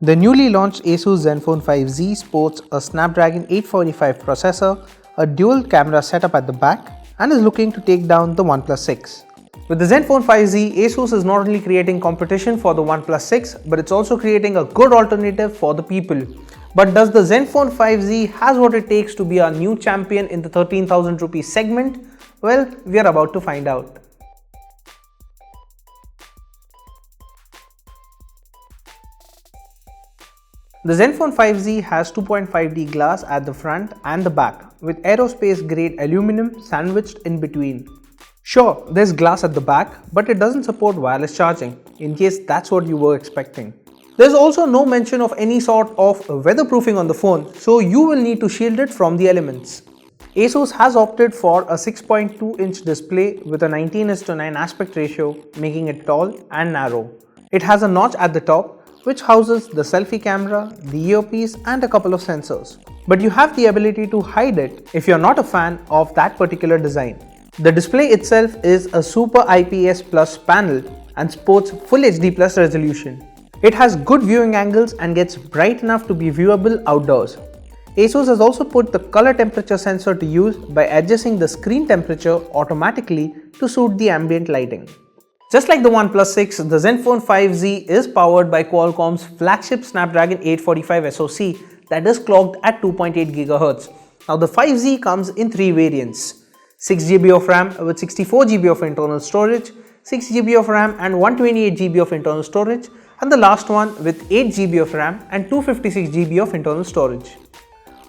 The newly launched Asus ZenFone 5Z sports a Snapdragon 845 processor, a dual camera setup at the back, and is looking to take down the OnePlus 6. With the ZenFone 5Z, Asus is not only creating competition for the OnePlus 6, but it's also creating a good alternative for the people. But does the ZenFone 5Z has what it takes to be our new champion in the 13,000 rupees segment? Well, we are about to find out. The ZenFone 5Z has 2.5D glass at the front and the back, with aerospace grade aluminum sandwiched in between. Sure, there's glass at the back, but it doesn't support wireless charging, in case that's what you were expecting. There's also no mention of any sort of weatherproofing on the phone, so you will need to shield it from the elements. Asus has opted for a 6.2-inch display with a 19:9 aspect ratio, making it tall and narrow. It has a notch at the top, which houses the selfie camera, the earpiece and a couple of sensors. But you have the ability to hide it if you're not a fan of that particular design. The display itself is a Super IPS Plus panel and sports Full HD Plus resolution. It has good viewing angles and gets bright enough to be viewable outdoors. Asus has also put the color temperature sensor to use by adjusting the screen temperature automatically to suit the ambient lighting. Just like the OnePlus 6, the ZenFone 5Z is powered by Qualcomm's flagship Snapdragon 845 SoC that is clocked at 2.8 GHz. Now the 5Z comes in three variants: 6GB of RAM with 64GB of internal storage, 6GB of RAM and 128GB of internal storage, and the last one with 8GB of RAM and 256GB of internal storage.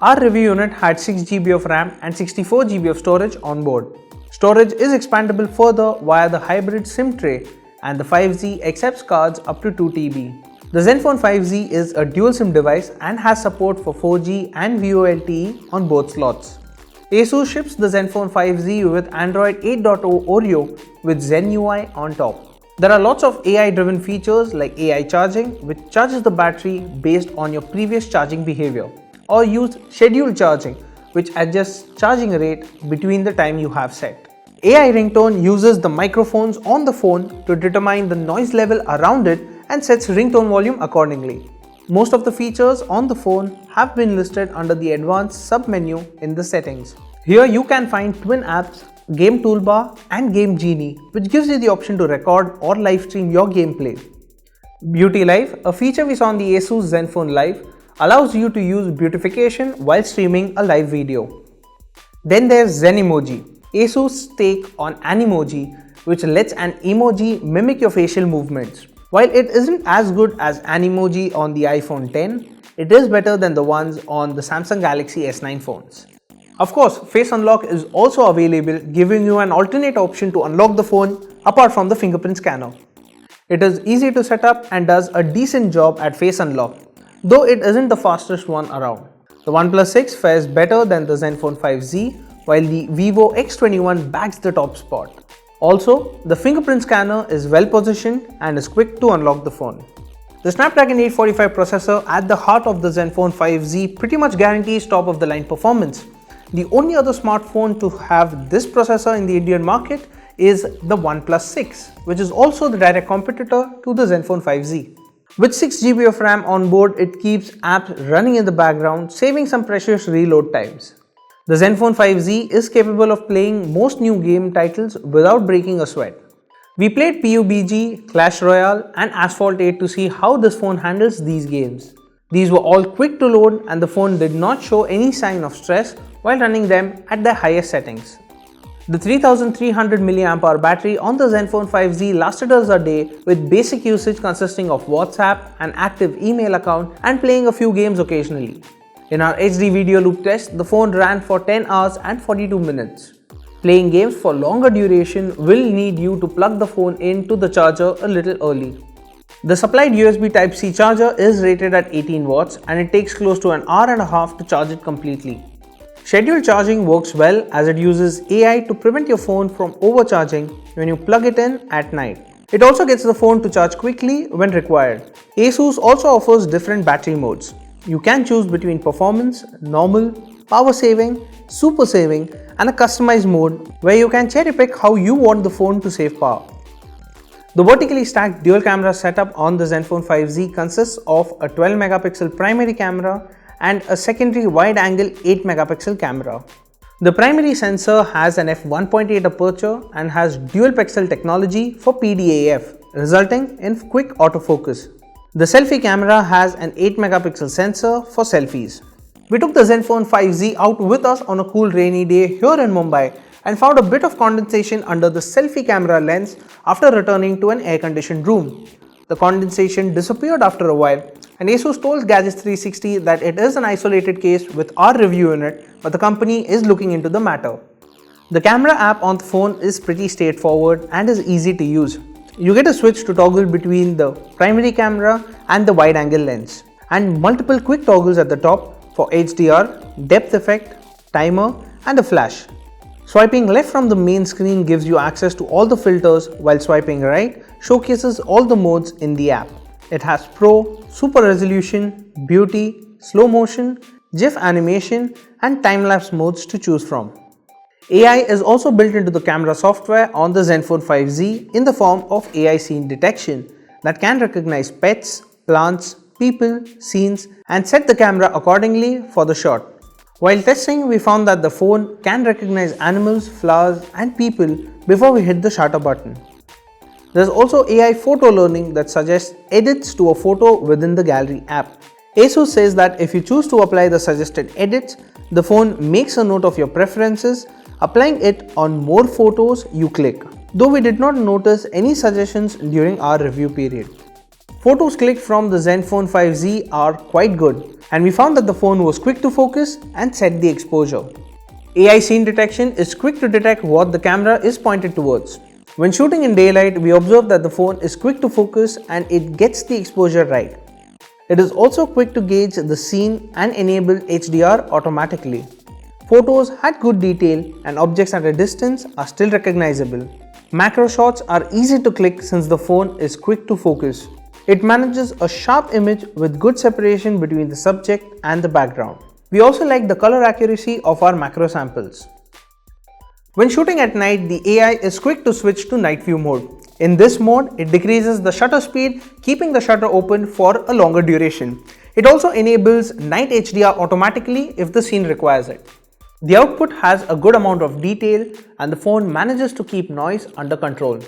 Our review unit had 6GB of RAM and 64GB of storage on board. Storage is expandable further via the hybrid SIM tray, and the 5Z accepts cards up to 2TB. The ZenFone 5Z is a dual SIM device and has support for 4G and VoLTE on both slots. Asus ships the ZenFone 5Z with Android 8.0 Oreo with Zen UI on top. There are lots of AI-driven features like AI charging, which charges the battery based on your previous charging behavior, or use scheduled charging, which adjusts charging rate between the time you have set. AI ringtone uses the microphones on the phone to determine the noise level around it and sets ringtone volume accordingly. Most of the features on the phone have been listed under the advanced sub-menu in the settings. Here you can find twin apps, Game Toolbar and Game Genie, which gives you the option to record or live stream your gameplay. Beauty Live, a feature we saw on the Asus ZenFone Live, allows you to use beautification while streaming a live video. Then there's Zen Emoji, Asus' take on Animoji, which lets an emoji mimic your facial movements. While it isn't as good as Animoji on the iPhone X, it is better than the ones on the Samsung Galaxy S9 phones. Of course, Face Unlock is also available, giving you an alternate option to unlock the phone apart from the fingerprint scanner. It is easy to set up and does a decent job at Face Unlock, though it isn't the fastest one around. The OnePlus 6 fares better than the ZenFone 5Z, while the Vivo X21 bags the top spot. Also, the fingerprint scanner is well positioned and is quick to unlock the phone. The Snapdragon 845 processor at the heart of the ZenFone 5Z pretty much guarantees top of the line performance. The only other smartphone to have this processor in the Indian market is the OnePlus 6, which is also the direct competitor to the ZenFone 5Z. With 6GB of RAM on board, it keeps apps running in the background, saving some precious reload times. The ZenFone 5Z is capable of playing most new game titles without breaking a sweat. We played PUBG, Clash Royale and Asphalt 8 to see how this phone handles these games. These were all quick to load and the phone did not show any sign of stress while running them at their highest settings. The 3300 mAh battery on the ZenFone 5Z lasted us a day with basic usage consisting of WhatsApp, an active email account and playing a few games occasionally. In our HD video loop test, the phone ran for 10 hours and 42 minutes. Playing games for longer duration will need you to plug the phone into the charger a little early. The supplied USB Type-C charger is rated at 18 watts and it takes close to an hour and a half to charge it completely. Scheduled charging works well as it uses AI to prevent your phone from overcharging when you plug it in at night. It also gets the phone to charge quickly when required. Asus also offers different battery modes. You can choose between performance, normal, power saving, super saving and a customized mode where you can cherry pick how you want the phone to save power. The vertically stacked dual camera setup on the ZenFone 5Z consists of a 12 megapixel primary camera and a secondary wide-angle 8 megapixel camera. The primary sensor has an f1.8 aperture and has dual pixel technology for PDAF, resulting in quick autofocus. The selfie camera has an 8 megapixel sensor for selfies. We took the ZenFone 5Z out with us on a cool rainy day here in Mumbai and found a bit of condensation under the selfie camera lens after returning to an air-conditioned room. The condensation disappeared after a while, and Asus told Gadgets 360 that it is an isolated case with our review unit, but the company is looking into the matter. The camera app on the phone is pretty straightforward and is easy to use. You get a switch to toggle between the primary camera and the wide-angle lens, and multiple quick toggles at the top for HDR, depth effect, timer, and a flash. Swiping left from the main screen gives you access to all the filters, while swiping right showcases all the modes in the app. It has Pro, Super Resolution, Beauty, Slow Motion, GIF animation, and time-lapse modes to choose from. AI is also built into the camera software on the ZenFone 5Z in the form of AI scene detection that can recognize pets, plants, people, scenes, and set the camera accordingly for the shot. While testing, we found that the phone can recognize animals, flowers, and people before we hit the shutter button. There's also AI photo learning that suggests edits to a photo within the gallery app. Asus says that if you choose to apply the suggested edits, the phone makes a note of your preferences, applying it on more photos you click, though we did not notice any suggestions during our review period. Photos clicked from the ZenFone 5Z are quite good, and we found that the phone was quick to focus and set the exposure. AI scene detection is quick to detect what the camera is pointed towards. When shooting in daylight, we observe that the phone is quick to focus and it gets the exposure right. It is also quick to gauge the scene and enable HDR automatically. Photos had good detail and objects at a distance are still recognizable. Macro shots are easy to click since the phone is quick to focus. It manages a sharp image with good separation between the subject and the background. We also like the color accuracy of our macro samples. When shooting at night, the AI is quick to switch to night view mode. In this mode, it decreases the shutter speed, keeping the shutter open for a longer duration. It also enables night HDR automatically if the scene requires it. The output has a good amount of detail and the phone manages to keep noise under control.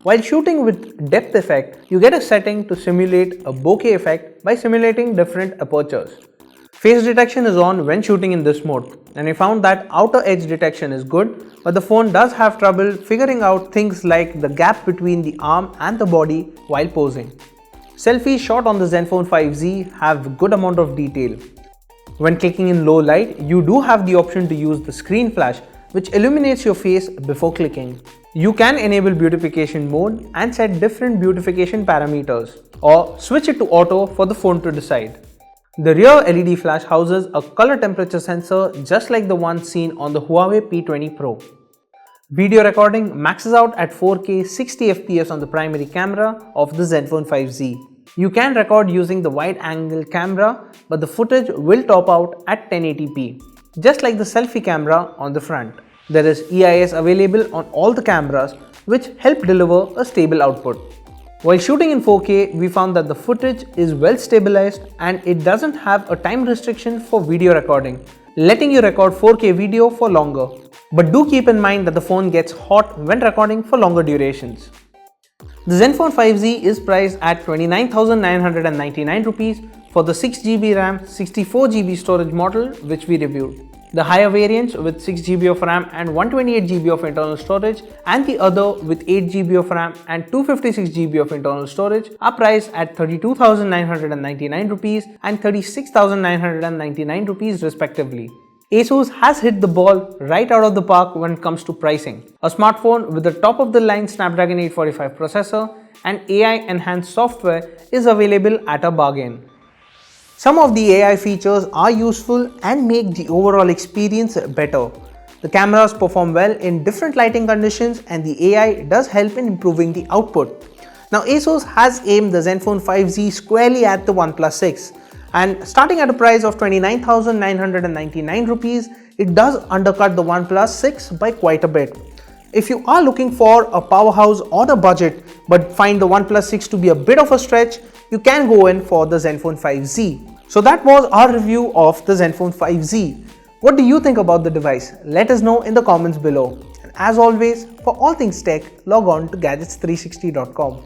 While shooting with depth effect, you get a setting to simulate a bokeh effect by simulating different apertures. Face detection is on when shooting in this mode, and we found that outer edge detection is good, but the phone does have trouble figuring out things like the gap between the arm and the body while posing. Selfies shot on the ZenFone 5Z have good amount of detail. When clicking in low light, you do have the option to use the screen flash, which illuminates your face before clicking. You can enable beautification mode and set different beautification parameters, or switch it to auto for the phone to decide. The rear LED flash houses a color temperature sensor just like the one seen on the Huawei P20 Pro. Video recording maxes out at 4K 60 fps on the primary camera of the ZenFone 5Z. You can record using the wide-angle camera, but the footage will top out at 1080p, just like the selfie camera on the front. There is EIS available on all the cameras, which help deliver a stable output. While shooting in 4K, we found that the footage is well stabilized and it doesn't have a time restriction for video recording, letting you record 4K video for longer. But do keep in mind that the phone gets hot when recording for longer durations. The ZenFone 5Z is priced at 29,999 rupees for the 6GB RAM, 64GB storage model which we reviewed. The higher variants with 6GB of RAM and 128GB of internal storage, and the other with 8GB of RAM and 256GB of internal storage are priced at 32,999 rupees and 36,999 rupees respectively. Asus has hit the ball right out of the park when it comes to pricing. A smartphone with the top-of-the-line Snapdragon 845 processor and AI-enhanced software is available at a bargain. Some of the AI features are useful and make the overall experience better. The cameras perform well in different lighting conditions and the AI does help in improving the output. Now Asus has aimed the ZenFone 5Z squarely at the OnePlus 6, and starting at a price of 29,999 rupees, it does undercut the OnePlus 6 by quite a bit. If you are looking for a powerhouse on a budget but find the OnePlus 6 to be a bit of a stretch, you can go in for the ZenFone 5Z. So that was our review of the ZenFone 5Z. What do you think about the device? Let us know in the comments below. And as always, for all things tech, log on to gadgets360.com.